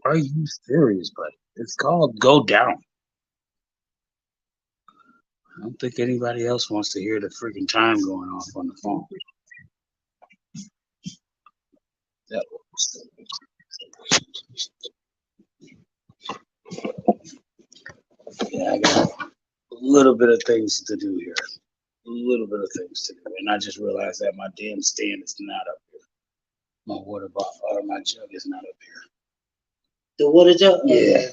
Are you serious, buddy? It's called Go Down. I don't think anybody else wants to hear the freaking time going off on the phone. That Yeah, I got a little bit of things to do here. A little bit of things to do. And I just realized that my damn stand is not up here. My water bottle or my jug is not up here. The water jug? Yeah.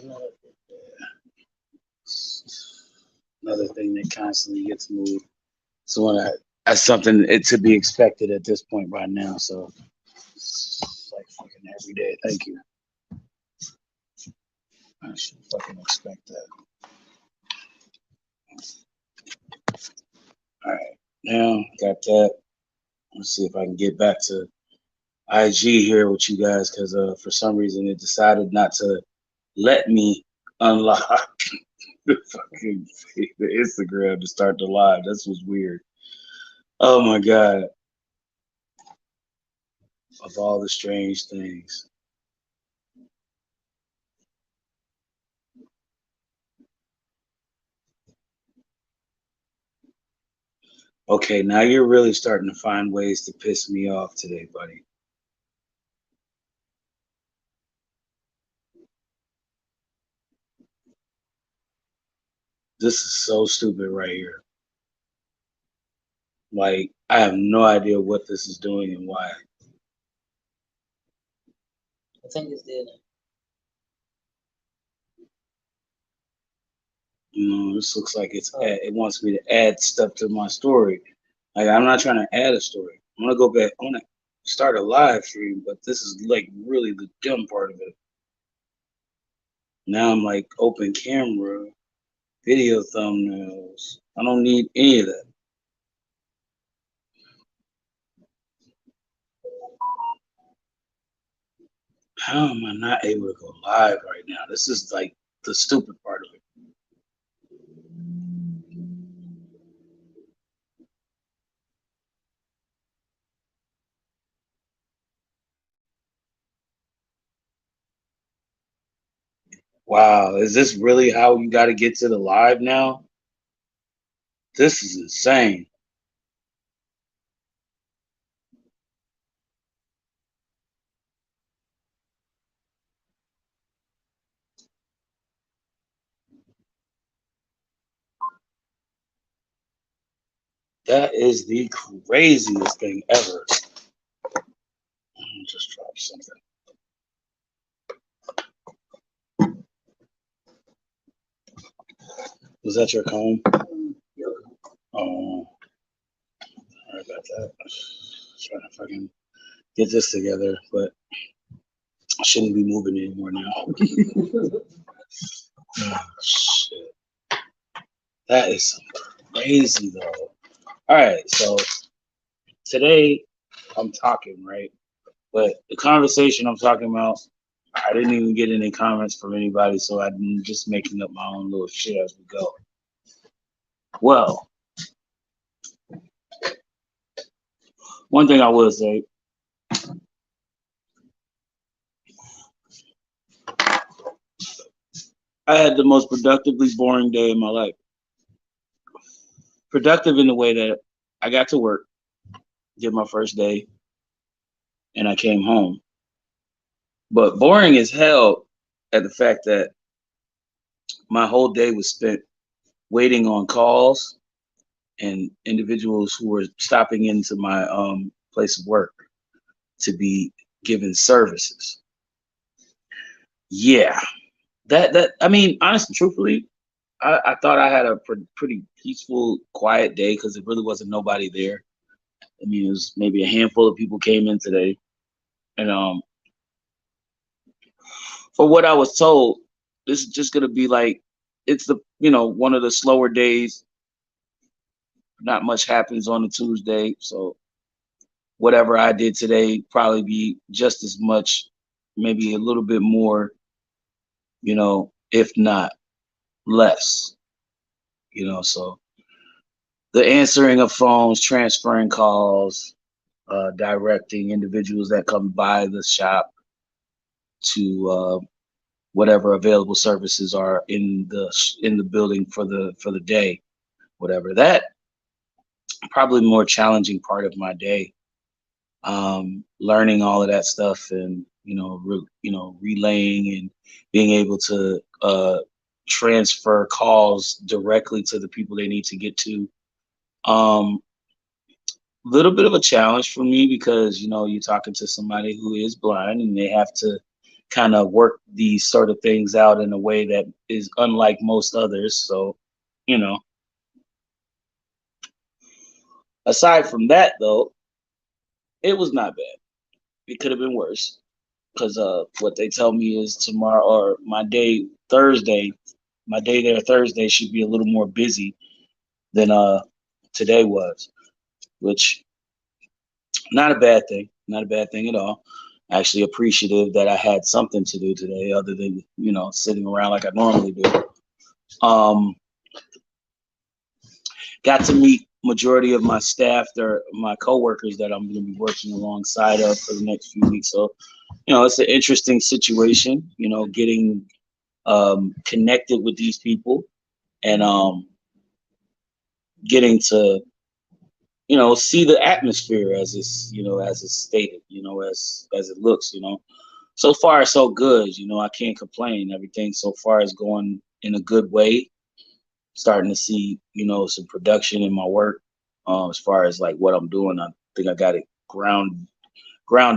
Another thing that constantly gets moved. So when that's something it to be expected at this point right now. So it's like fucking every day. Thank you. I should fucking expect that. All right. Now got that. Let's see if I can get back to IG here with you guys because for some reason it decided not to let me unlock the fucking the Instagram to start the live. This was weird. Oh my god. Of all the strange things. Okay, now you're really starting to find ways to piss me off today, buddy. This is so stupid right here. Like, I have no idea what this is doing and why. I think it's there. This looks like it wants me to add stuff to my story. Like, I'm not trying to add a story. I'm gonna go back. I'm gonna start a live stream, but this is like really the dumb part of it. Now I'm like open camera, video thumbnails. I don't need any of that. How am I not able to go live right now? This is like the stupid part of it. Wow, is this really how you got to get to the live now? This is insane. That is the craziest thing ever. Just drop something. Was that your comb? Oh, I got that. Trying to fucking get this together, but I shouldn't be moving anymore now. Oh, shit. That is some crazy though. All right, so today I'm talking, right? But the conversation I'm talking about, I didn't even get any comments from anybody, so I'm just making up my own little shit as we go. Well, one thing I will say, I had the most productively boring day of my life. Productive in the way that I got to work, did my first day, and I came home. But boring as hell at the fact that my whole day was spent waiting on calls and individuals who were stopping into my place of work to be given services. Yeah, that I mean, honestly, truthfully, I thought I had a pretty peaceful, quiet day because it really wasn't nobody there. I mean, it was maybe a handful of people came in today, and for what I was told, this is just gonna be like it's the one of the slower days. Not much happens on a Tuesday, so whatever I did today probably be just as much, maybe a little bit more, if not less. So the answering of phones, transferring calls, directing individuals that come by the shop to whatever available services are in the building for the day, whatever. That probably more challenging part of my day, learning all of that stuff, and relaying and being able to transfer calls directly to the people they need to get to. Um, Little bit of a challenge for me because you're talking to somebody who is blind and they have to kind of work these sort of things out in a way that is unlike most others. So, you know, aside from that though, it was not bad. It could have been worse because what they tell me is tomorrow or my day there Thursday should be a little more busy than today was, which not a bad thing, not a bad thing at all. Actually appreciative that I had something to do today other than sitting around like I normally do. Um, got to meet majority of my staff, they're my coworkers that I'm going to be working alongside of for the next few weeks. So it's an interesting situation. Getting connected with these people and getting to see the atmosphere as it's stated, as it looks. So far so good. I can't complain. Everything so far is going in a good way. Starting to see some production in my work. As far as like what I'm doing, I think I got it ground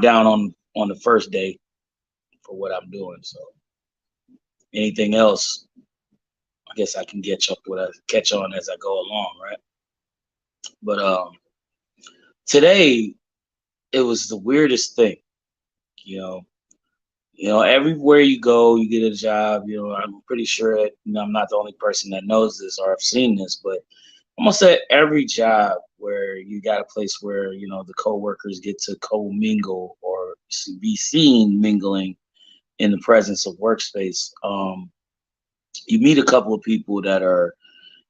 down on the first day for what I'm doing. So anything else, I guess I can catch on as I go along, right? But today it was the weirdest thing. You know, everywhere you go, you get a job. I'm pretty sure I'm not the only person that knows this or I've seen this, but almost at every job where you got a place where the coworkers get to co-mingle or be seen mingling in the presence of workspace. You meet a couple of people that are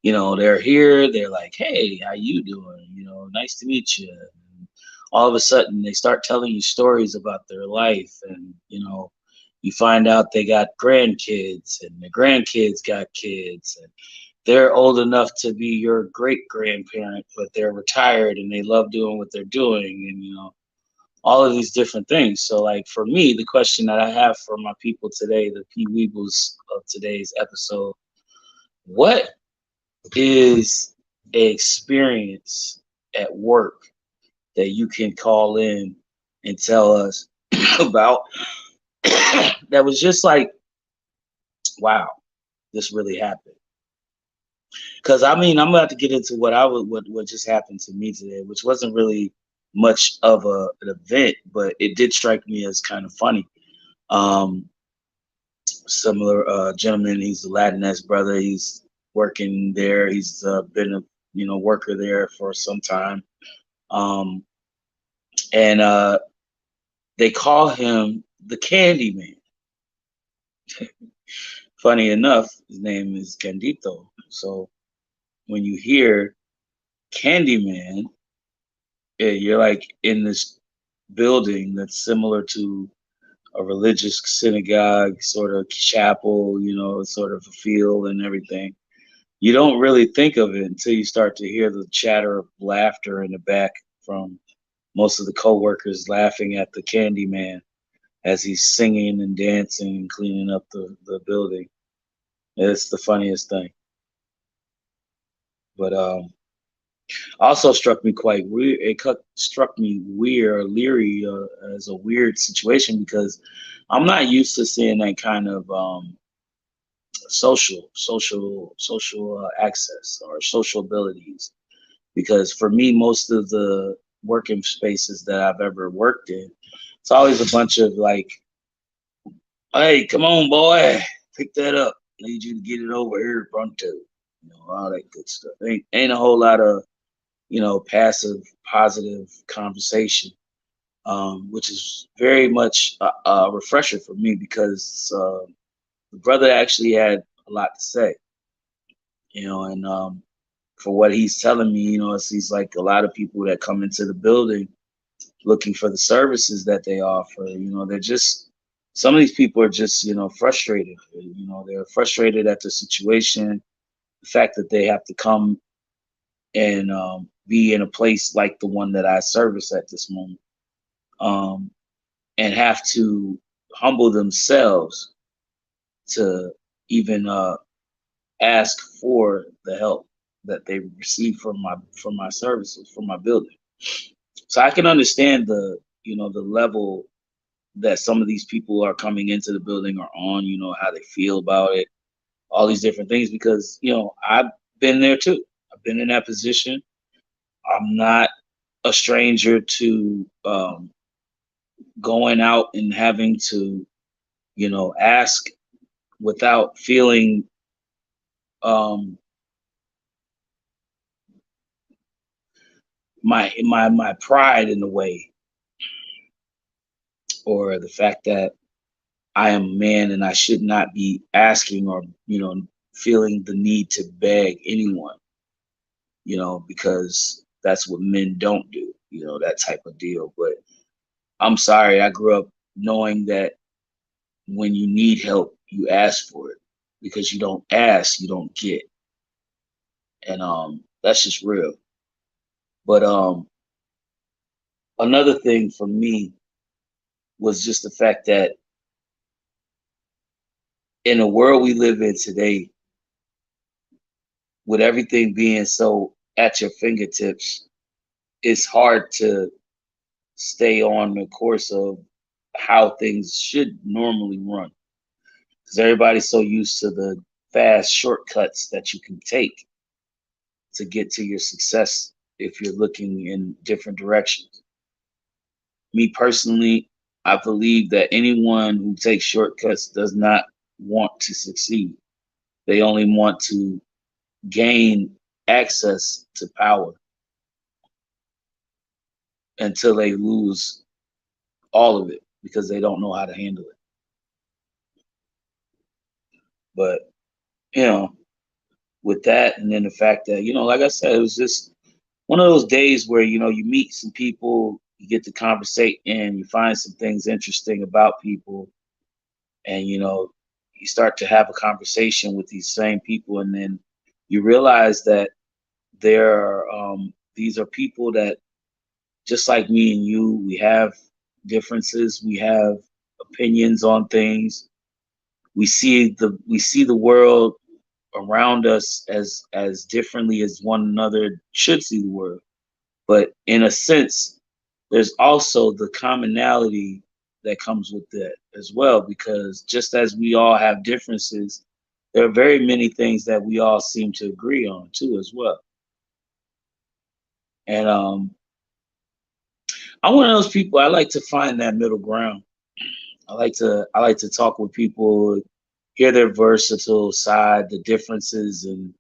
they're here, they're like, hey, how you doing, nice to meet you. And all of a sudden they start telling you stories about their life, and you find out they got grandkids and the grandkids got kids, and they're old enough to be your great grandparent, but they're retired and they love doing what they're doing, and all of these different things. So, like for me, the question that I have for my people today, the P Weebles of today's episode, what is an experience at work that you can call in and tell us about that was just like, wow, this really happened? Because I mean, I'm about to get into what just happened to me today, which wasn't really much of an event, but it did strike me as kind of funny. Um, Similar gentleman, he's a Latinx brother. He's working there. He's been a worker there for some time, um, and they call him the Candy Man. Funny enough, his name is Candito. So when you hear Candyman, you're like in this building that's similar to a religious synagogue, sort of chapel, sort of a feel and everything. You don't really think of it until you start to hear the chatter of laughter in the back from most of the coworkers laughing at the Candyman as he's singing and dancing and cleaning up the building. It's the funniest thing. But also struck me quite weird. Struck me weird or leery as a weird situation because I'm not used to seeing that kind of social access or social abilities. Because for me, most of the working spaces that I've ever worked in, it's always a bunch of like, hey, come on, boy, pick that up. Need you to get it over here pronto. All that good stuff. Ain't a whole lot of passive, positive conversation, which is very much a refresher for me because the brother actually had a lot to say, and for what he's telling me, he's like a lot of people that come into the building looking for the services that they offer. They're just some of these people are just, frustrated. They're frustrated at the situation, the fact that they have to come and be in a place like the one that I service at this moment, um, and have to humble themselves to even ask for the help that they receive from my services, from my building. So I can understand the level that some of these people are coming into the building are on, how they feel about it, all these different things, because, I've been there too. I've been in that position. I'm not a stranger to going out and having to, ask without feeling um, my pride in a way, or the fact that I am a man and I should not be asking or, feeling the need to beg anyone, because that's what men don't do, that type of deal. But I'm sorry, I grew up knowing that when you need help, you ask for it, because you don't ask, you don't get. And that's just real. But another thing for me was just the fact that in the world we live in today, with everything being so at your fingertips, it's hard to stay on the course of how things should normally run, because everybody's so used to the fast shortcuts that you can take to get to your success if you're looking in different directions. Me personally, I believe that anyone who takes shortcuts does not want to succeed. They only want to gain access to power until they lose all of it because they don't know how to handle it. But, you know, with that, and then the fact that, like I said, it was just one of those days where, you meet some people, you get to conversate, and you find some things interesting about people, and, you start to have a conversation with these same people, and then you realize that these are people that, just like me and you, we have differences, we have opinions on things. We see the world around us as differently as one another should see the world. But in a sense, there's also the commonality that comes with that as well, because just as we all have differences, there are very many things that we all seem to agree on too as well. And I'm one of those people. I like to find that middle ground. I like to talk with people, hear their versatile side, the differences, and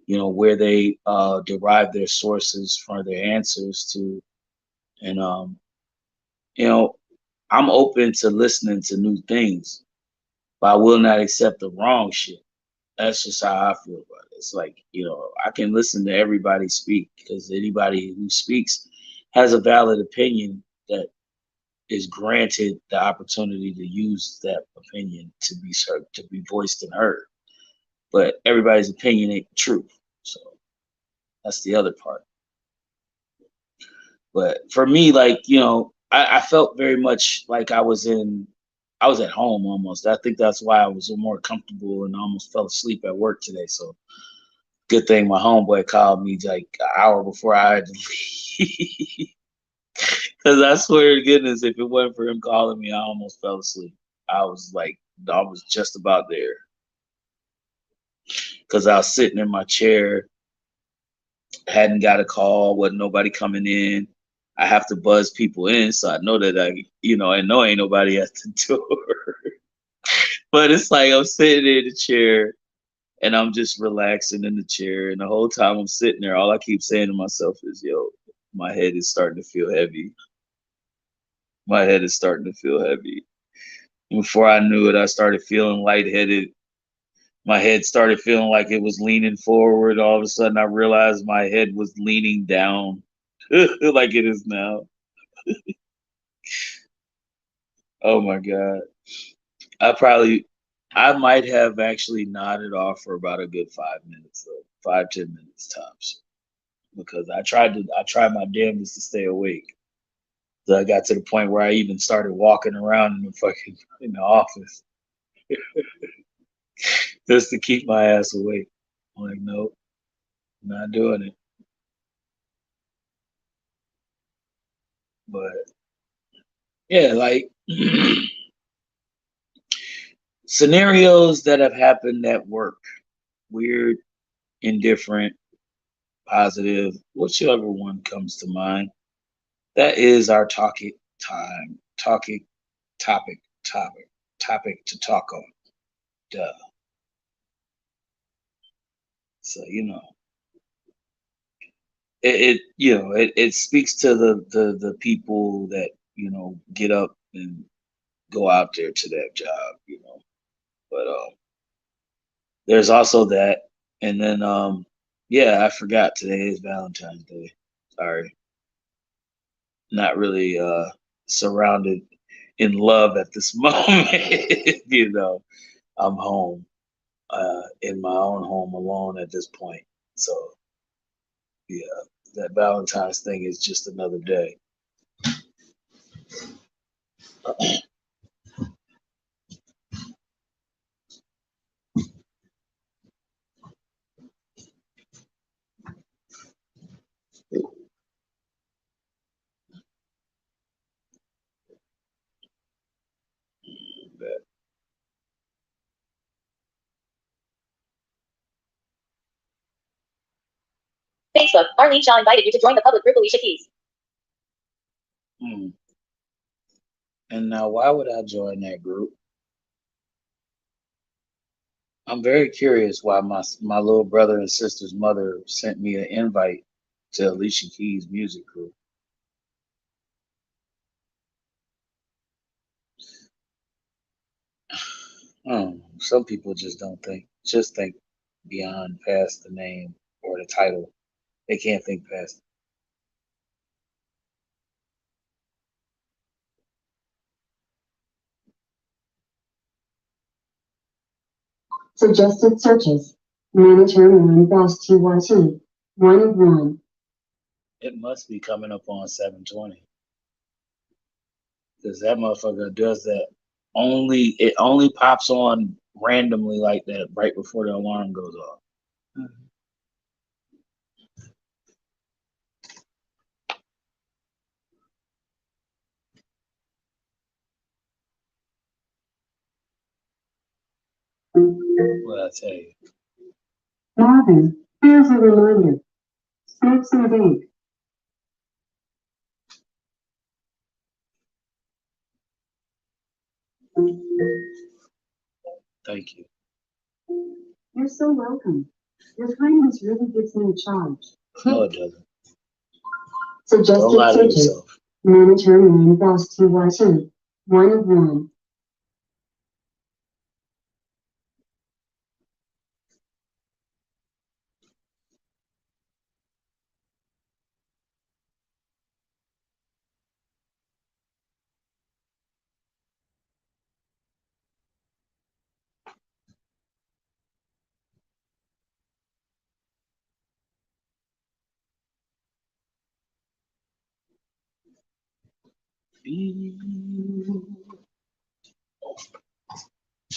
where they derive their sources for their answers to. And you know, I'm open to listening to new things, but I will not accept the wrong shit. That's just how I feel about it. It's like, I can listen to everybody speak, because anybody who speaks has a valid opinion that is granted the opportunity to use that opinion to be heard, to be voiced and heard. But everybody's opinion ain't the truth. So that's the other part. But for me, like, I felt very much like I was at home almost. I think that's why I was more comfortable and almost fell asleep at work today. So good thing my homeboy called me like an hour before I had to leave. Because I swear to goodness, if it wasn't for him calling me, I almost fell asleep. I was like, I was just about there, because I was sitting in my chair, hadn't got a call, wasn't nobody coming in. I have to buzz people in, so I know that I know ain't nobody at the door. But it's like I'm sitting in the chair and I'm just relaxing in the chair, and the whole time I'm sitting there, all I keep saying to myself is, "Yo, my head is starting to feel heavy. My head is starting to feel heavy." And before I knew it, I started feeling lightheaded. My head started feeling like it was leaning forward. All of a sudden, I realized my head was leaning down, like it is now. Oh my God. I might have actually nodded off for about a good 5 minutes, though, 5, 10 minutes tops, because I tried my damnedest to stay awake. So I got to the point where I even started walking around in the office just to keep my ass awake. I'm like, nope, not doing it. But yeah, like scenarios that have happened at work, weird, indifferent, positive, whichever one comes to mind. That is our talking time. Talking topic, topic, topic to talk on. Duh. So it speaks to the people that get up and go out there to that job. But there's also that, and then yeah, I forgot today is Valentine's Day. Sorry, not really surrounded in love at this moment. I'm home, in my own home alone at this point. So yeah, that Valentine's thing is just another day. Facebook, Arlene Shaw invited you to join the public group Alicia Keys. Hmm. And now, why would I join that group? I'm very curious why my little brother and sister's mother sent me an invite to Alicia Keys' music group. Some people just don't think beyond past the name or the title. They can't think past. Suggested searches. Manager and Boss TYT. 1 of 1. It must be coming up on 7:20 because that motherfucker does that. It only pops on randomly like that right before the alarm goes off. What I tell you. Marvin, here's a reminder. Smoke some vape. Thank you. You're so welcome. Your kindness really gives me a charge. No, it doesn't. Don't Suggested lie to searches. yourself. Manager and Boss TYT. 1 of 1.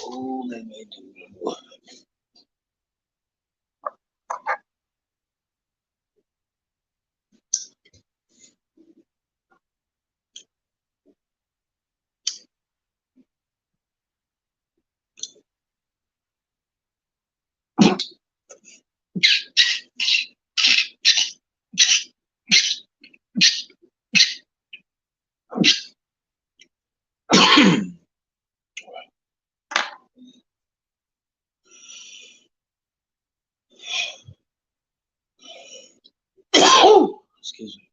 Oh, let me do it. Excuse me.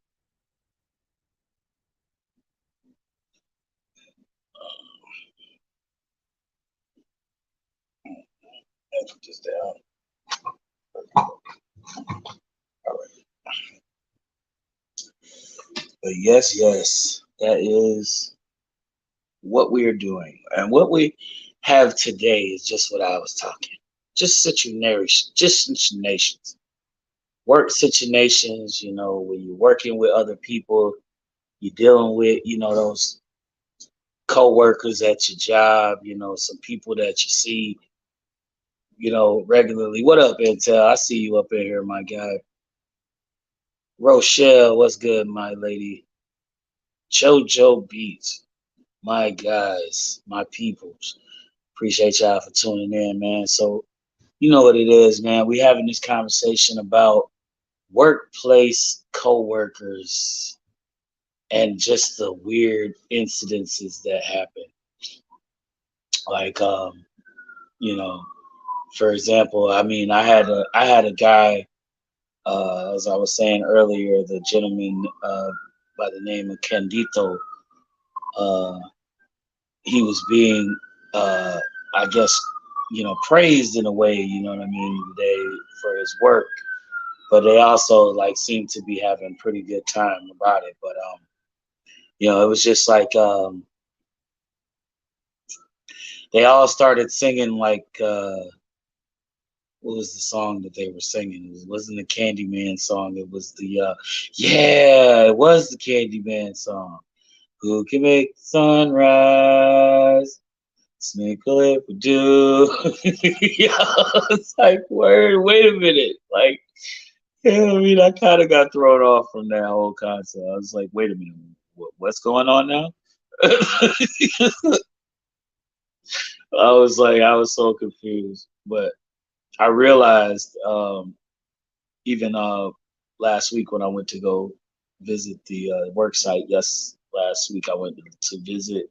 I put this down. All right. But yes, that is what we are doing and what we have today is just what I was talking. Just situations, work situations. You know, when you're working with other people, you're dealing with, you know, those co-workers at your job. You know, some people that you see, you know, regularly. What up, Intel? I see you up in here, my guy. Rochelle, what's good, my lady? JoJo Beats, my guys, my peoples. Appreciate y'all for tuning in, man. So, you know what it is, man. We having this conversation about workplace co-workers and just the weird incidences that happen. Like, you know, for example, I mean, I had a guy, as I was saying earlier, the gentleman by the name of Candito. Uh, he was being, uh, I guess, you know, praised in a way, you know what I mean, they for his work, but they also like seemed to be having pretty good time about it. But you know, it was just like they all started singing like what was the song that they were singing? It wasn't the Candyman song. It was the yeah, it was the Candyman song. Who can make the sunrise? Snickle if we do. It's like, word, wait a minute. Like, yeah, I mean, I kind of got thrown off from that whole concept. I was like, wait a minute, what's going on now? I was so confused. But I realized even last week when I went to go visit the work site, yes, last week I went to visit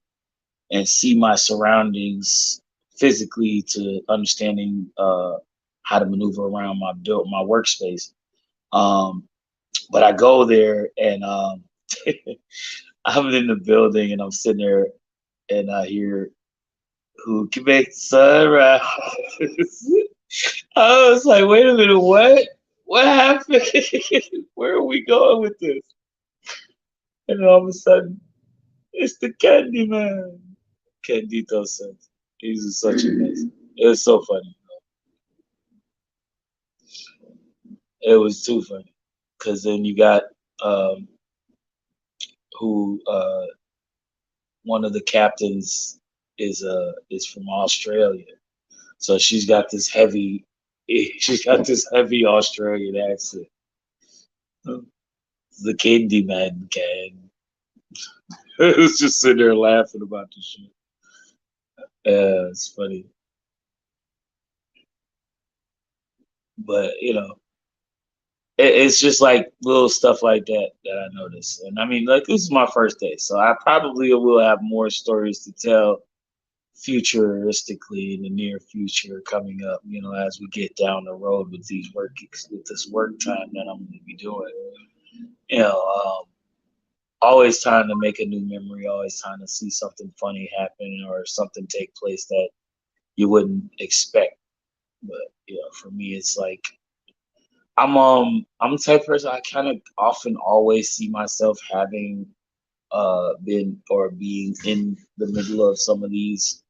and see my surroundings physically to understanding how to maneuver around my workspace. Um, but I go there and I'm in the building and I'm sitting there and I hear who can make the sunrise. I was like, wait a minute, what? What happened? Where are we going with this? And all of a sudden, it's the Candyman. Candito says. He's just such a mess. It was so funny. It was too funny. Because then you got um, who one of the captains is from Australia. So she's got this heavy Australian accent. The Candyman can. It was just sitting there laughing about the shit. Yeah, it's funny. But you know, it's just like little stuff like that that I noticed. And I mean, like this is my first day, so I probably will have more stories to tell futuristically in the near future coming up. You know, as we get down the road with this work time that I'm going to be doing. You know, always trying to make a new memory, always trying to see something funny happen or something take place that you wouldn't expect. But you know, for me, it's like I'm the type of person I kind of often always see myself having been or being in the middle of some of these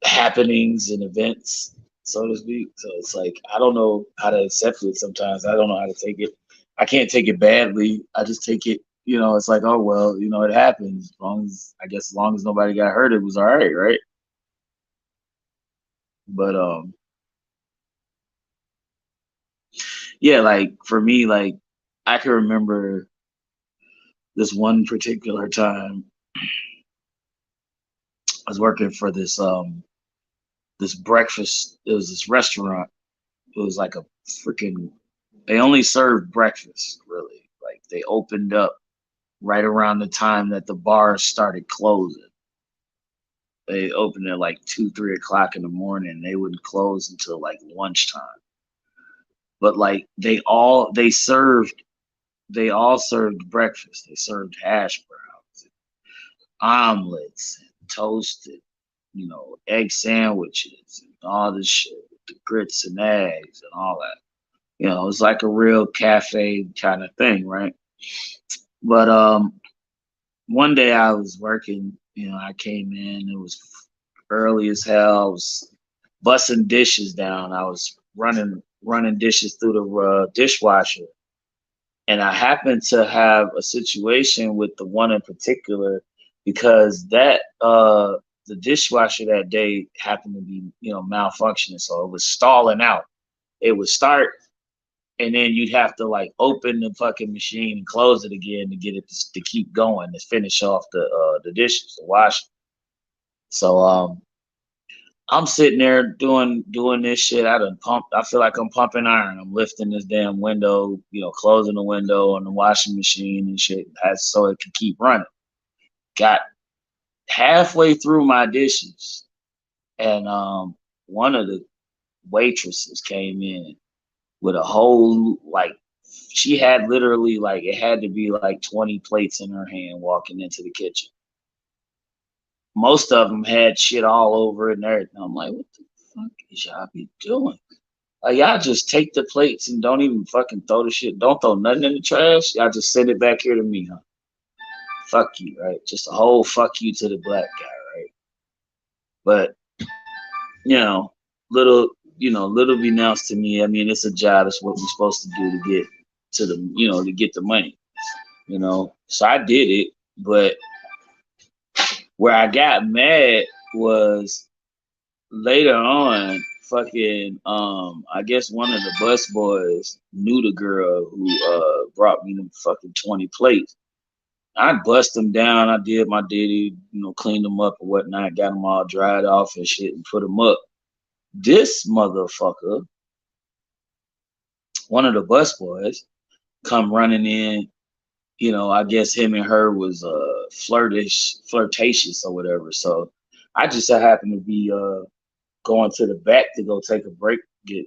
happenings and events, so to speak. So it's like I don't know how to accept it sometimes. I don't know how to take it. I can't take it badly. I just take it, you know, it's like, oh well, you know, it happens. As long as nobody got hurt, it was all right, right? But yeah, like for me, like I can remember this one particular time I was working for this breakfast. It was this restaurant. It was like a freaking. They only served breakfast, really. Like they opened up right around the time that the bars started closing. They opened at like 2, 3 o'clock in the morning. They wouldn't close until like lunchtime. But like they all served breakfast. They served hash browns, omelets, and toasted, you know, egg sandwiches and all this shit, the grits and eggs and all that. You know, it's like a real cafe kind of thing, right? But one day I was working, you know, I came in, it was early as hell. I was busting dishes down. I was running dishes through the dishwasher, and I happened to have a situation with the one in particular because that the dishwasher that day happened to be malfunctioning, so it was stalling out. It would start, and then you'd have to like open the fucking machine and close it again to get it to keep going to finish off the dishes, the wash. So I'm sitting there doing this shit. I done pumped. I feel like I'm pumping iron. I'm lifting this damn window, closing the window on the washing machine and shit, so it can keep running. Got halfway through my dishes, and one of the waitresses came in with a whole like she had literally like it had to be like 20 plates in her hand walking into the kitchen. Most of them had shit all over it and everything. I'm like, what the fuck is y'all be doing? Like, y'all just take the plates and don't even fucking throw the shit. Don't throw nothing in the trash. Y'all just send it back here to me, huh? Fuck you, right? Just a whole fuck you to the black guy, right? But, little, little be announced to me. I mean, it's a job. It's what we're supposed to do to get to to get the money, So I did it, but where I got mad was later on, fucking I guess one of the bus boys knew the girl who brought me them fucking 20 plates. I bust them down, I did my duty, cleaned them up and whatnot, got them all dried off and shit and put them up. This motherfucker, one of the bus boys, come running in, I guess him and her was flirtatious or whatever. So I just so happened to be going to the back to go take a break,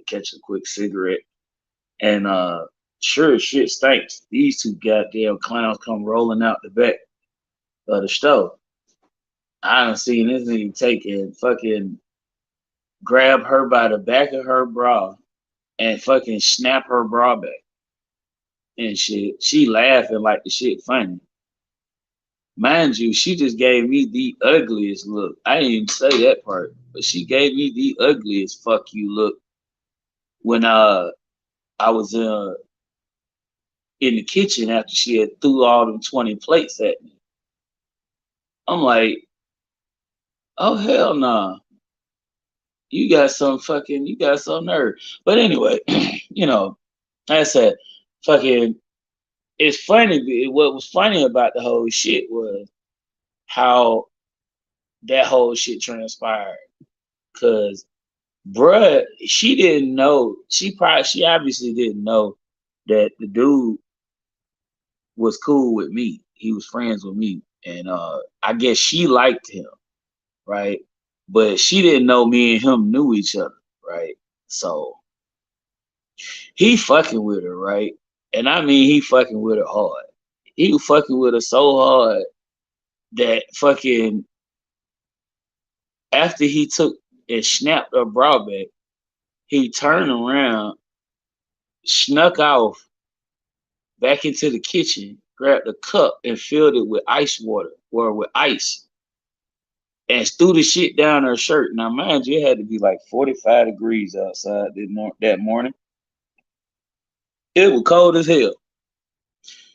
catch a quick cigarette, and sure as shit stinks. These two goddamn clowns come rolling out the back of the stove. I done seen this nigga take and fucking grab her by the back of her bra and fucking snap her bra back and shit. She laughing like the shit funny. Mind you, she just gave me the ugliest look. I didn't even say that part, but she gave me the ugliest fuck you look when I was in the kitchen after she had threw all them 20 plates at me. I'm like, oh hell nah. You got some nerve. But anyway, like I said, fucking it's funny. What was funny about the whole shit was how that whole shit transpired. Cause bruh, she didn't know. She obviously didn't know that the dude was cool with me. He was friends with me. And I guess she liked him, right? But she didn't know me and him knew each other, right? So he fucking with her, right? And I mean he fucking with her hard. He was fucking with her so hard that fucking after he took and snapped her bra back, he turned around, snuck off back into the kitchen, grabbed a cup and filled it with ice water or with ice and threw the shit down her shirt. Now, mind you, it had to be like 45 degrees outside that morning. It was cold as hell.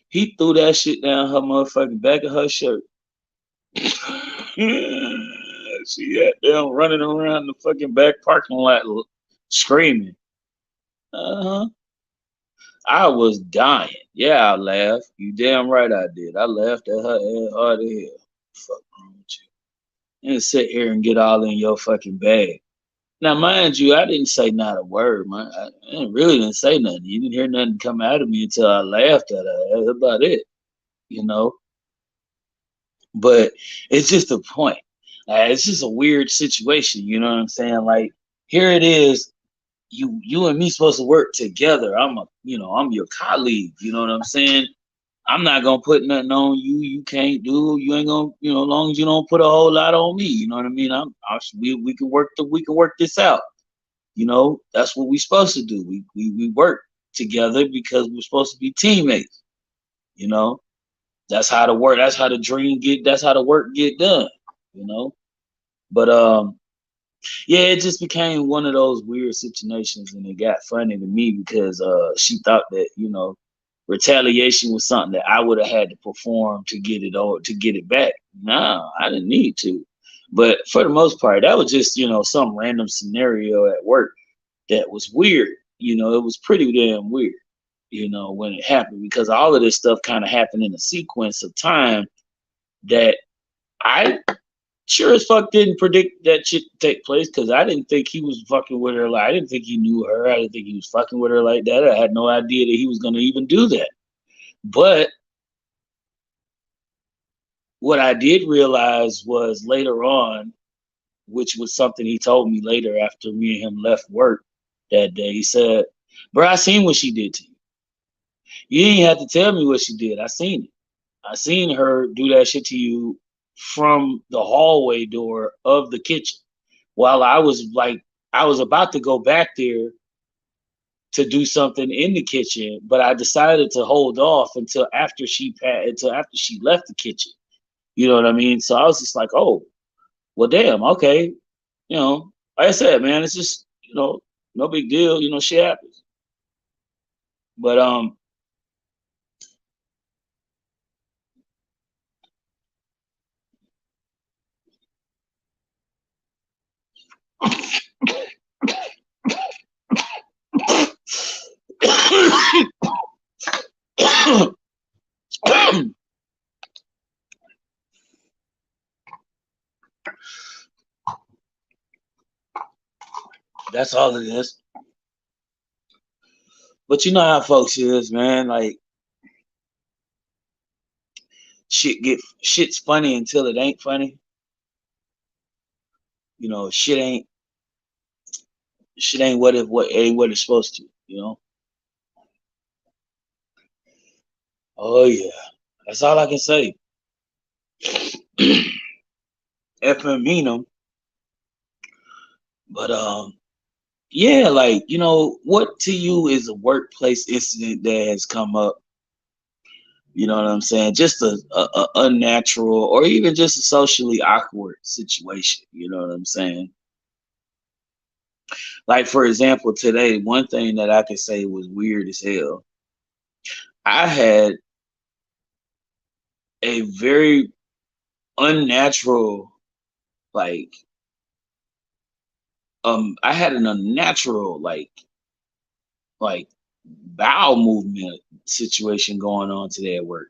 He threw that shit down her motherfucking back of her shirt. She had them running around the fucking back parking lot screaming. Uh-huh. I was dying. Yeah, I laughed. You damn right I did. I laughed at her ass hard as hell. Fuck wrong with you? And sit here and get all in your fucking bag. Now, mind you, I didn't say not a word, man. I really didn't say nothing. You didn't hear nothing come out of me until I laughed at her. That's about it, But it's just a point. It's just a weird situation, you know what I'm saying? Like, here it is. You and me supposed to work together. I'm your colleague. You know what I'm saying? I'm not gonna put nothing on you. You can't do. You ain't gonna. As long as you don't put a whole lot on me. You know what I mean? We can work this out. That's what we supposed to do. We work together because we're supposed to be teammates. That's how the work. That's how the dream get. That's how the work get done. But yeah, it just became one of those weird situations, and it got funny to me because she thought that retaliation was something that I would have had to perform to get it back. No, I didn't need to. But for the most part, that was just some random scenario at work that was weird. It was pretty damn weird. When it happened, because all of this stuff kind of happened in a sequence of time that I sure as fuck didn't predict that shit to take place, because I didn't think he was fucking with her. Like, I didn't think he knew her. I didn't think he was fucking with her like that. I had no idea that he was going to even do that. But what I did realize was later on, which was something he told me later after me and him left work that day. He said, "Bro, I seen what she did to you. You didn't have to tell me what she did. I seen it. I seen her do that shit to you from the hallway door of the kitchen while I was about to go back there to do something in the kitchen, but I decided to hold off until after she left the kitchen. You know what I mean? So I was just like, oh, well, damn, okay. Like I said, man, it's just, no big deal. Shit happens. But that's all it is. But you know how folks is, man. Like shit's funny until it ain't funny. Shit ain't what it's supposed to. Oh yeah, that's all I can say. FM Meanum. But yeah, like what to you is a workplace incident that has come up? You know what I'm saying? Just a unnatural or even just a socially awkward situation. You know what I'm saying? Like for example, today, one thing that I could say was weird as hell. I had a very unnatural, like I had an unnatural like bowel movement situation going on today at work.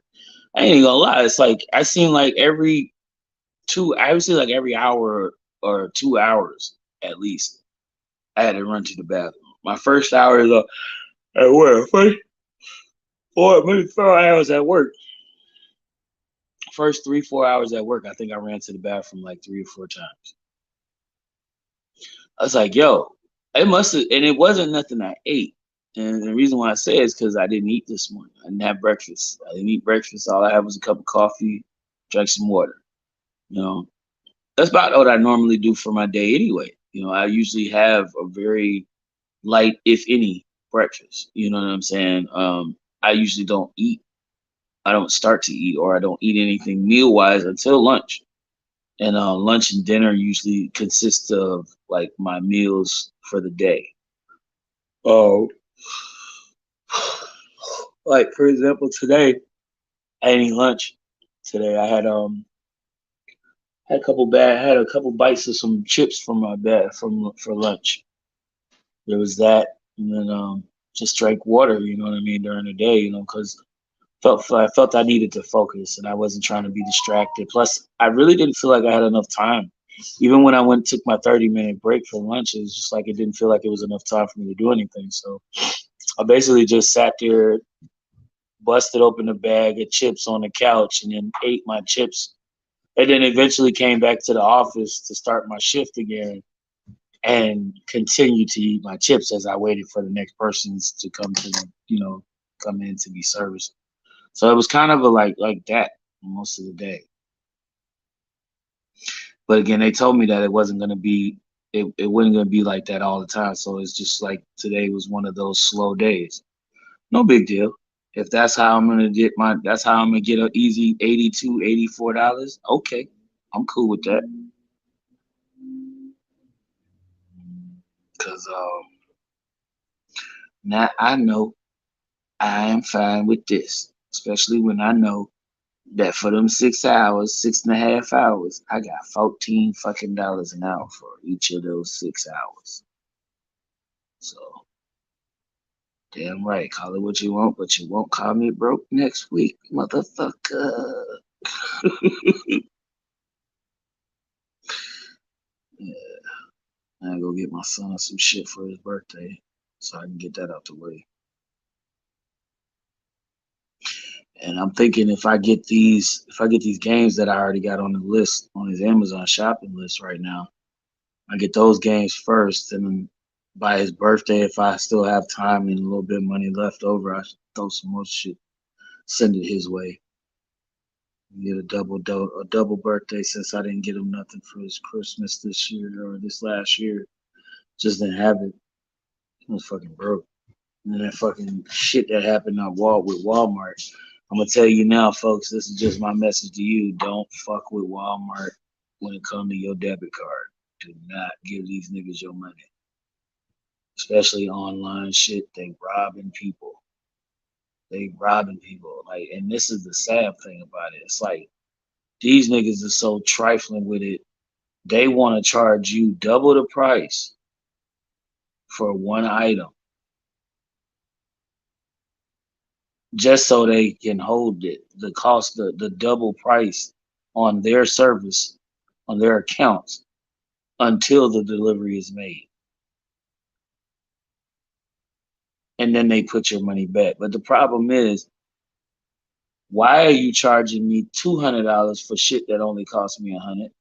I ain't gonna lie, it's like I seem like I would say like every hour or 2 hours at least, I had to run to the bathroom. My first hour is at work. Maybe 4 hours at work. First 3, 4 hours at work, I think I ran to the bathroom like 3 or 4 times. I was like, yo, it must have, and it wasn't nothing I ate. And the reason why I say it is because I didn't eat this morning. I didn't have breakfast. I didn't eat breakfast. All I had was a cup of coffee, drank some water. You know, that's about what I normally do for my day anyway. I usually have a very light, if any, breakfast. You know what I'm saying? I usually don't eat. I don't start to eat, or I don't eat anything meal wise until lunch. And lunch and dinner usually consist of like my meals for the day. Oh, like for example, today I didn't eat lunch. Today I had a couple bites of some chips from my bed for lunch. There was that, and then just drank water. You know what I mean during the day. Because I felt I needed to focus, and I wasn't trying to be distracted. Plus, I really didn't feel like I had enough time. Even when I went and took my 30-minute break for lunch, it was just like it didn't feel like it was enough time for me to do anything. So I basically just sat there, busted open a bag of chips on the couch, and then ate my chips. And then eventually came back to the office to start my shift again and continued to eat my chips as I waited for the next persons to come in to be serviced. So it was kind of a like that most of the day. But again, they told me that it wasn't gonna be like that all the time. So it's just like today was one of those slow days. No big deal. If that's how I'm gonna get an easy $82, $84. Okay, I'm cool with that. Cause now I know I am fine with this, especially when I know that for them 6 hours, 6.5 hours, I got 14 fucking dollars an hour for each of those 6 hours. So damn right, call it what you want, but you won't call me broke next week, motherfucker. Yeah, I gotta go get my son some shit for his birthday, so I can get that out the way. And I'm thinking if I get these games that I already got on the list on his Amazon shopping list right now, I get those games first, and then by his birthday, if I still have time and a little bit of money left over, I should throw some more shit, send it his way. Get a double birthday since I didn't get him nothing for his Christmas this year or this last year. Just didn't have it. I was fucking broke. And then that fucking shit that happened on Wall with Walmart. I'm gonna tell you now, folks. This is just my message to you. Don't fuck with Walmart when it comes to your debit card. Do not give these niggas your money, especially online shit. They robbing people. They robbing people. Like, and this is the sad thing about it. It's like these niggas are so trifling with it. They want to charge you double the price for one item just so they can hold it, the cost, the double price on their service, on their accounts until the delivery is made. And then they put your money back. But the problem is, why are you charging me $200 for shit that only cost me 100?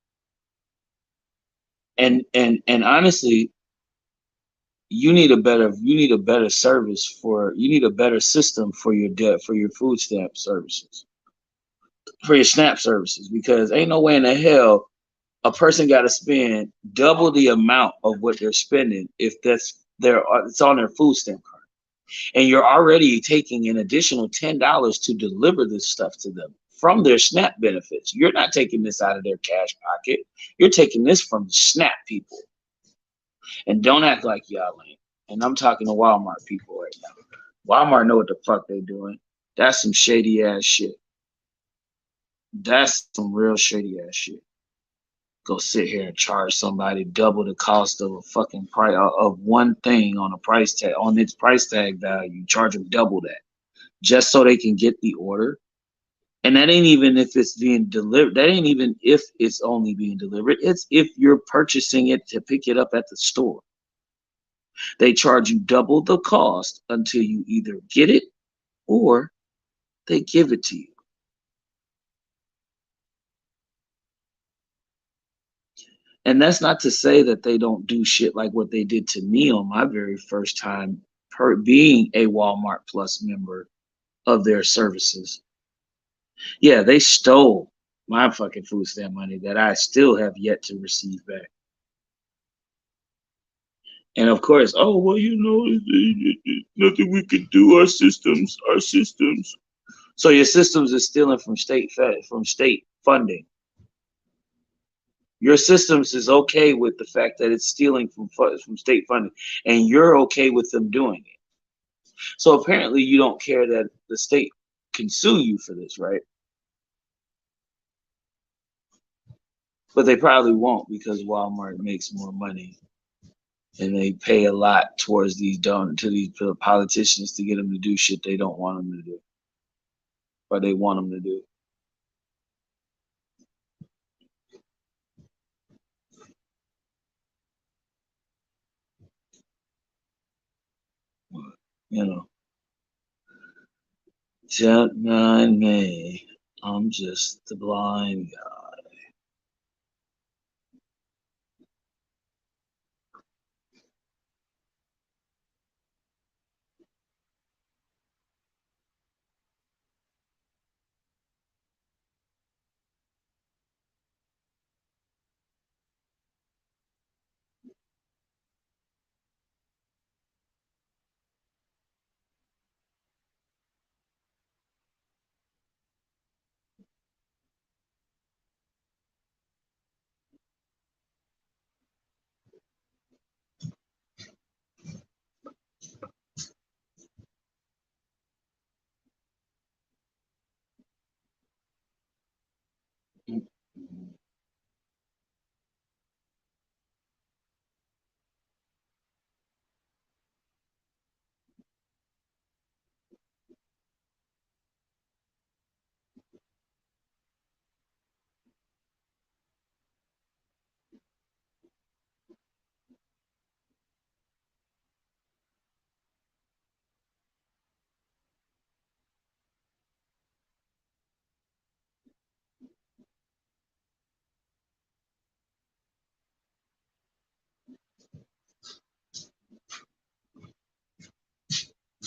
And honestly, you need a better system for your debt for your food stamp services, for your SNAP services, because ain't no way in the hell a person got to spend double the amount of what they're spending if it's on their food stamp card, and you're already taking an additional $10 to deliver this stuff to them from their SNAP benefits. You're not taking this out of their cash pocket. You're taking this from the SNAP people. And don't act like y'all ain't. And I'm talking to Walmart people right now. Walmart know what the fuck they doing. That's some shady ass shit. That's some real shady ass shit. Go sit here and charge somebody double the cost of a fucking price of one thing on a price tag on its price tag value. Charge them double that just so they can get the order. And that ain't even if it's being delivered. That ain't even if it's only being delivered. It's if you're purchasing it to pick it up at the store. They charge you double the cost until you either get it or they give it to you. And that's not to say that they don't do shit like what they did to me on my very first time being a Walmart Plus member of their services. Yeah, they stole my fucking food stamp money that I still have yet to receive back. And of course, oh well, nothing we can do. Our systems. So your systems is stealing from state funding. Your systems is okay with the fact that it's stealing from state funding, and you're okay with them doing it. So apparently, you don't care that the state can sue you for this, right? But they probably won't because Walmart makes more money, and they pay a lot towards these politicians to get them to do shit they don't want them to do, or they want them to do. You know, don't mind me. I'm just the blind guy.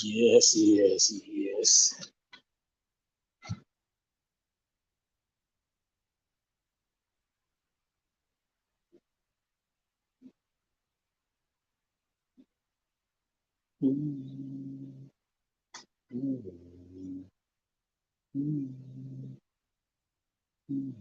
Yes, yes, yes. Mm, mm, mm, mm.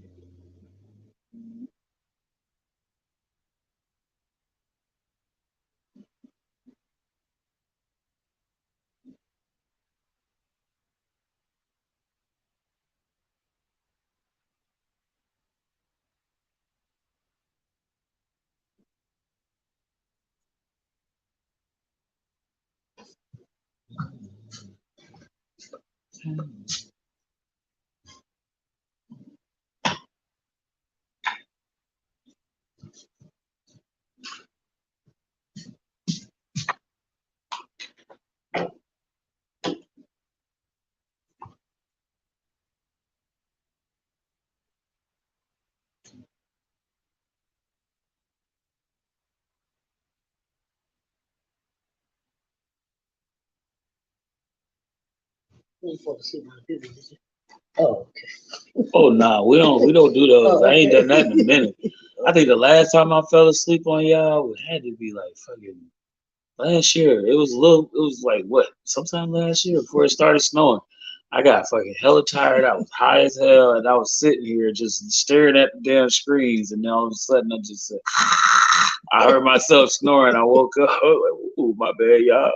You fall asleep on the people, did you? Oh, okay. Oh nah, we don't do those. Oh, I ain't okay. done that in a minute. I think the last time I fell asleep on y'all had to be like fucking last year. It was like what? Sometime last year before it started snowing. I got fucking hella tired. I was high as hell and I was sitting here just staring at the damn screens and then all of a sudden I just said I heard myself snoring. I woke up. I was like, ooh, my bad, y'all.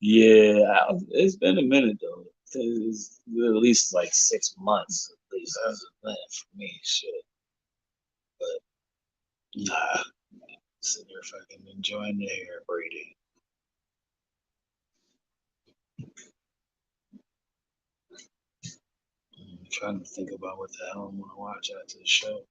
Yeah, it's been a minute though. It's at least like 6 months. At least that's a minute for me. Shit, but nah, sitting there fucking enjoying the hair braiding. I'm trying to think about what the hell I'm gonna watch after the show.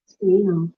Screen off.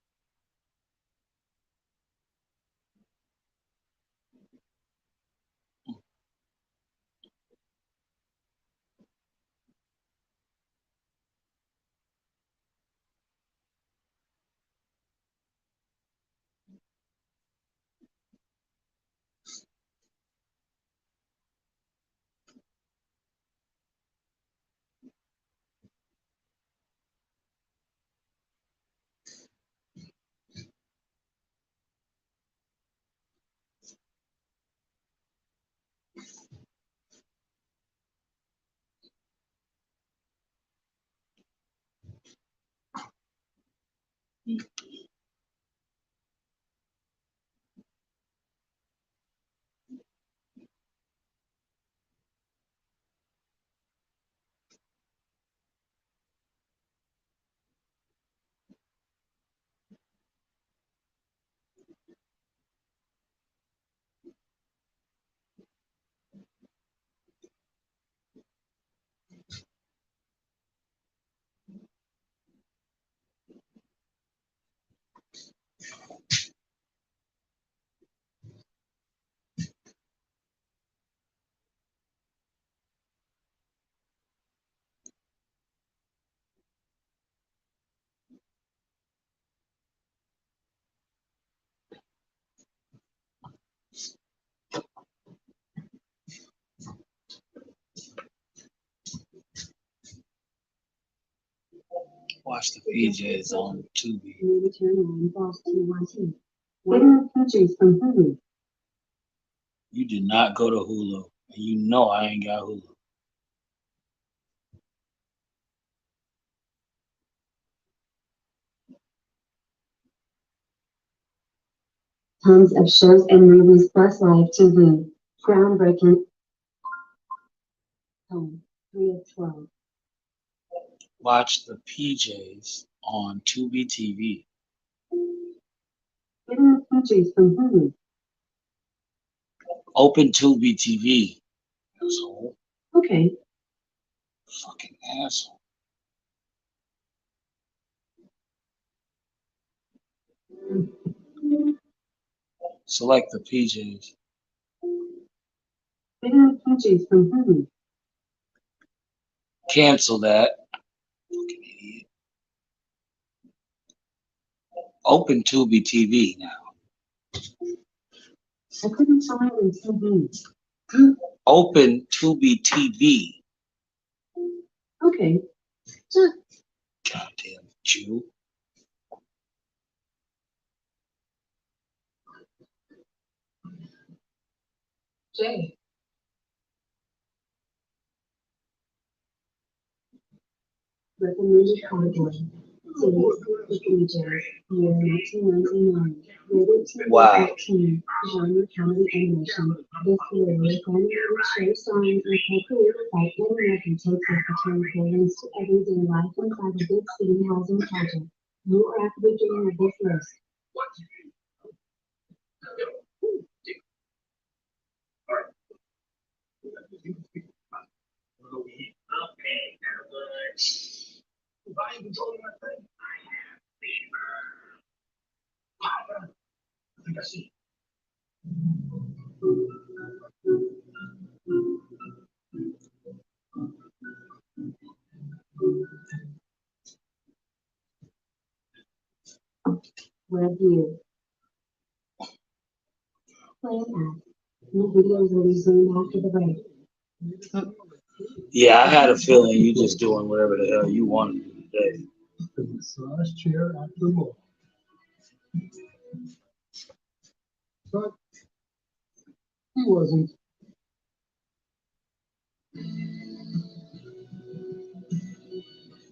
Watch the PJs on Tubi. May return on Boss 212. Hidden features from Hulu. You did not go to Hulu, and you know I ain't got Hulu. Tons of shows and movies plus live TV. Groundbreaking. Home. 3 of 12. Watch the PJs on Tubi TV. Hidden features from Hulu. Open Tubi TV. Asshole. Okay. Fucking asshole. Select the PJs. Video PJs from whom? Cancel that. Fucking idiot. Open Tubi TV now. I couldn't find on TV. Open Tubi TV. Okay. Goddamn Jew. Jay. Recommended category. Series, The PJs, year 1999. Rated Wow. TV-13. Genre comedy animation. This series, animated show starring and co-created by Eddie Murphy, takes us between feelings to everyday life inside a big city housing project. You are at the beginning of this list. Review. Play ad. New videos will resume after the break. Yeah, I had a feeling you just doing whatever the hell you wanted to do today. The massage chair after all. But he wasn't.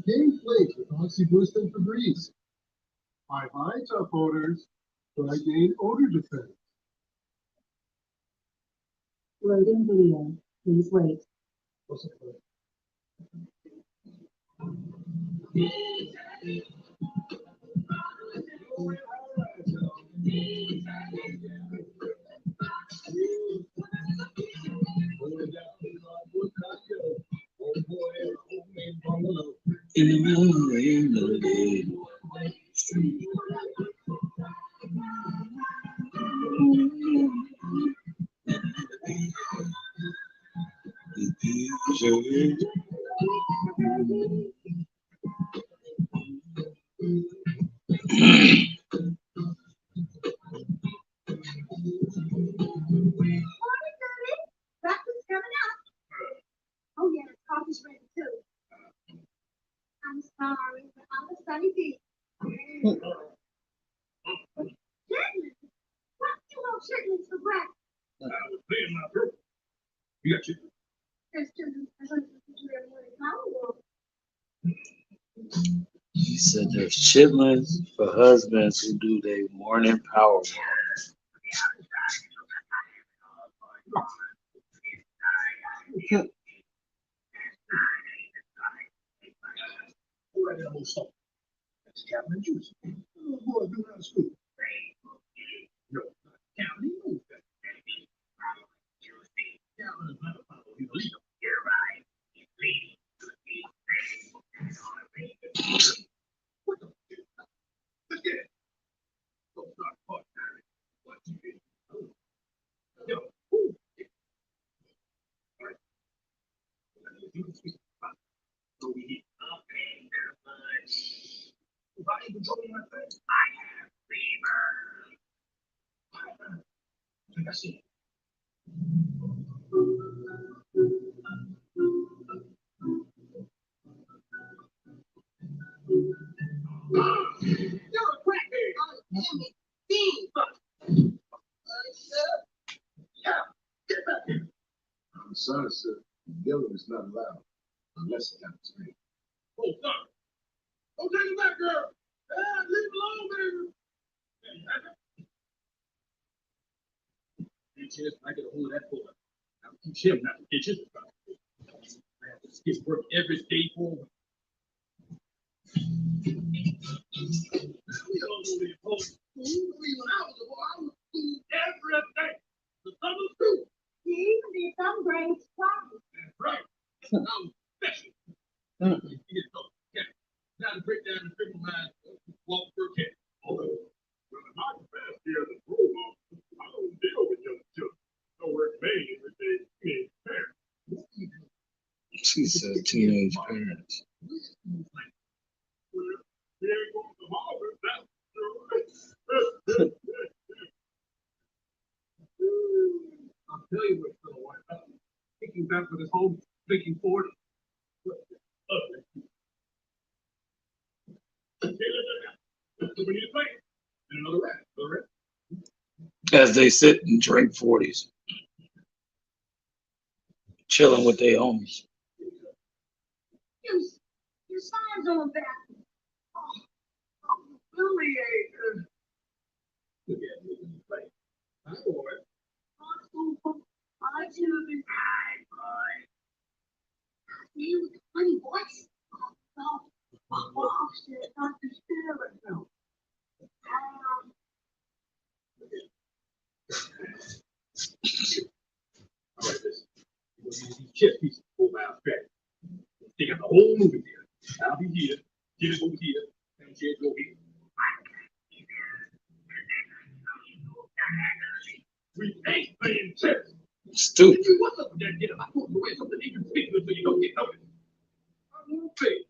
Gain flakes with OxyBoost and Febreze. Hi, tough odors. Try Gain Odor Defense. Loading video. Please wait. What's it called? Breakfast coming up. Oh yeah, coffee's ready too. I'm sorry, but I'm a sunny D. Chitlins? What you want chitlins for breakfast? I was paying my bill. You got chicken? There's chitlins for husbands who do their morning power. He said there's chitlins for husbands who do their morning power walk. Right in the whole salt. That's Captain Juice. Oh, boy, do not school. No, Captain, you know that. Captain is not a follow. He's a leader. You're right. What the? Let's get it. Don't start part time. What you did? Yo. Woo. All right. You can speak. So we eat. Okay, very much. If I ain't controlling my thing, I have fever. I think I see it. You're a crackhead. The son said yelling is not allowed unless it happens to me. Oh, son. Don't take it back, girl. Leave it alone, baby. Bitches, I get a hold of that boy. I'll teach him not to get his stuff. I have to skip work every day for a week. We all know they're supposed to school. When I was a boy, I was to school every day. The summer school. He even did some grades twice. break down the criminal mind, walk through it. Well, my capacity as a rule, I don't deal with young children. So we're made with their teenage parents. She said teenage parents. Well, we ain't going to Harvard, that's true. I'll tell you what's going on. Thinking back with his home, thinking forward. Ugly. We need to play. And another rat. Another rat. As they sit and drink 40s. Chilling with their homies. Your sign's on back. Billy ain't. Look at me when you play. I'm bored. I do. See you with the funny voice. No. Oh, shit. Not the spirit. No. All right, listen. We're going to use these chess pieces to pull out back. Take out the whole movie here. I'll be here. Get it over here. And Jed go here. We ain't playing chess. Stupid. You what's up with that kid? I put away something even speaking so you don't get noticed. I'm gonna say,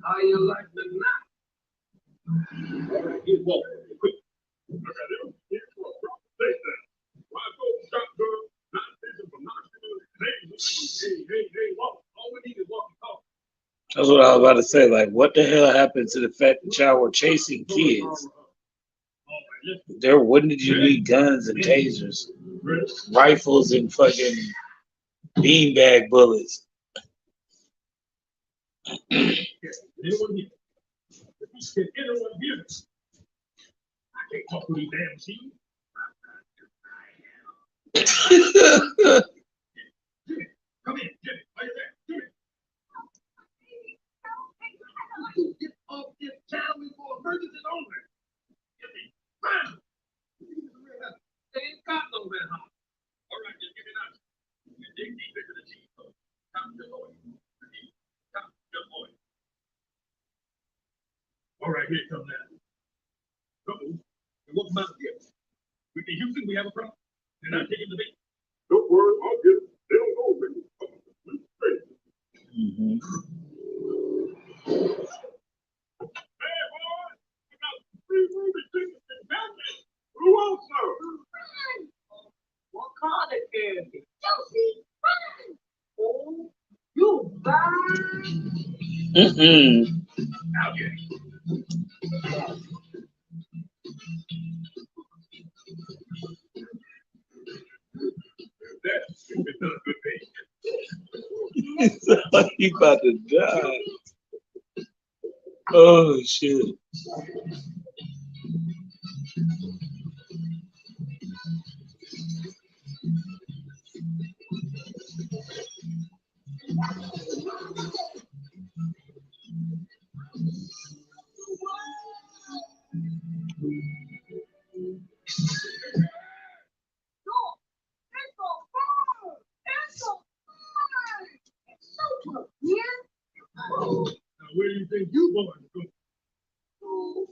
how you like the knot? All right, get walk quick. I got him. Here's what drop the face down. Why go shotgun? Not vision from Knoxville. Hey, walk. All we need is walking talk. That's what I was about to say. Like, what the hell happened to the fact that y'all were chasing kids? There wouldn't you need guns and tasers, rifles and fucking beanbag bullets. Anyone here? Can anyone hear me? I can't talk to these damn machines. Come in, Jimmy. Are you there? Jimmy. Get off this town before emergency only. Jimmy, man. They ain't got no man hot. All right, just give me that. You dig deep into the cheese. Come to boy. Come to boy. All right, here it comes now. Come on. And what's about here? With the Houston, we have a problem. They're not taking the bait. Don't worry, I'll get it. They don't know me. Mm-hmm. Hey, boy, I got 3 movie tickets in Memphis. Who wants some? Run! What kind of candy? Josie, run! Oh, you bad. Mm-hmm. I'll get it. That's it's not a good day. It's like he about to die. Oh shit. No! It's so fun! It's so fun! It's so tough, man! Oh, Now, where do you think you boys are going? oh.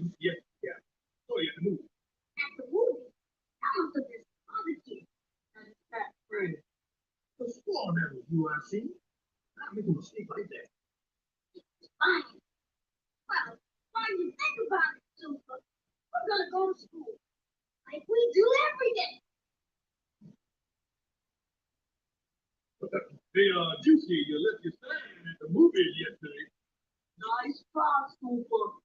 Yeah. Oh, yeah, the movie. At the movie, I must have been other kid. And it's that friend. The sworn that was you I see. Not making a mistake like that. Fine. Well, why do you think about it, Super? We're gonna go to school. Like we do every day. Hey, Juicy, you left your sign at the movie yesterday. Nice try, Super.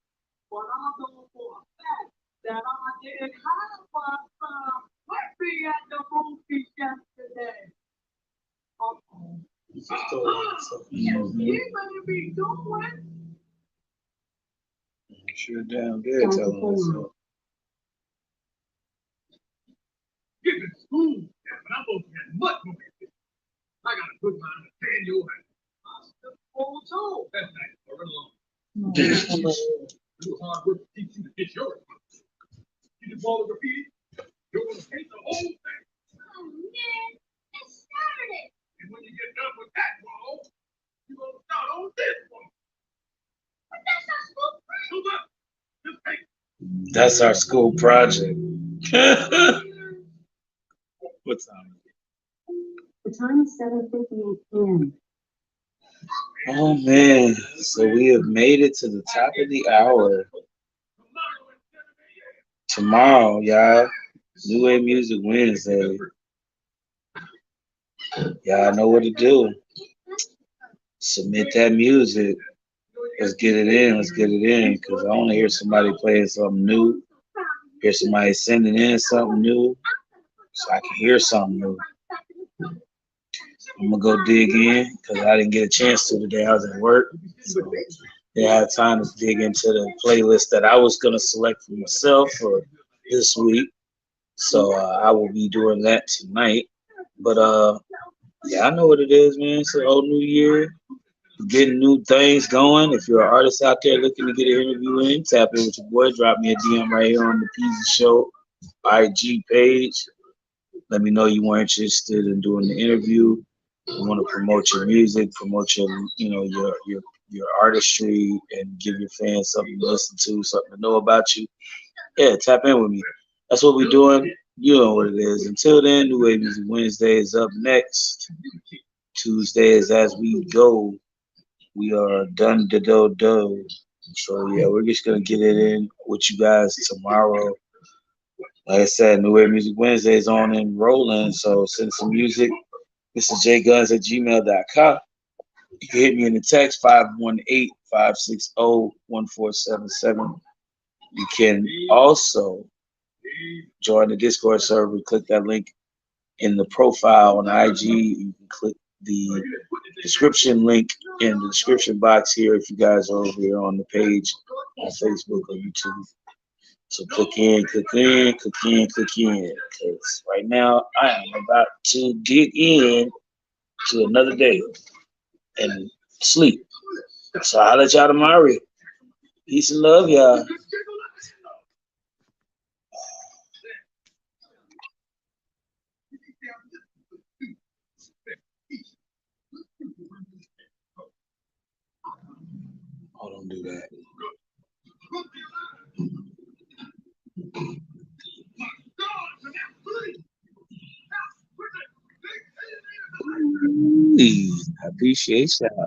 But I know for a fact that I didn't have my son with me at the movie yesterday. Uh-oh. Mm-hmm. You better be doing. Sure damn good telling myself. Get to school. Yeah, but I'm supposed to get much more. I got a good mind to stand your hand. Oh, too. That's nice. All right, along. Do hard work to teach you to get your response. You do all the graffiti, you're going to paint the whole thing. Oh man, it's Saturday. And when you get done with that wall, you're going That's our school project. What time? The time is 7:58 p.m. Oh man, so we have made it to the top of the hour. Tomorrow, y'all, New Wave Music Wednesday. Y'all know what to do. Submit that music. Let's get it in. Let's get it in. Because I want to hear somebody playing something new. Hear somebody sending in something new. So I can hear something new. I'm going to go dig in because I didn't get a chance to today. I was at work. So didn't have time to dig into the playlist that I was going to select for myself for this week. So I will be doing that tonight. But yeah, I know what it is, man. It's a whole new year. Getting new things going. If you're an artist out there looking to get an interview in, tap in with your boy. Drop me a DM right here on the Peasy Show IG page. Let me know you were interested in doing the interview. You want to promote your music, promote your, your artistry, and give your fans something to listen to, something to know about you. Yeah, tap in with me. That's what we're doing. You know what it is. Until then, New Wave Music Wednesday is up next. Tuesday is As We Go. We are done do. So yeah, we're just gonna get it in with you guys tomorrow. Like I said, New Wave Music Wednesday is on and rolling. So send some music. This is jguns@gmail.com. You can hit me in the text 518-560-1477. You can also join the Discord server. Click that link in the profile on IG. You can click the description link in the description box here if you guys are over here on the page on Facebook or YouTube. So click in, because right now I am about to dig in to another day and sleep. So I'll let y'all tomorrow. Peace and love, y'all. Oh, don't do that. Please, I appreciate y'all.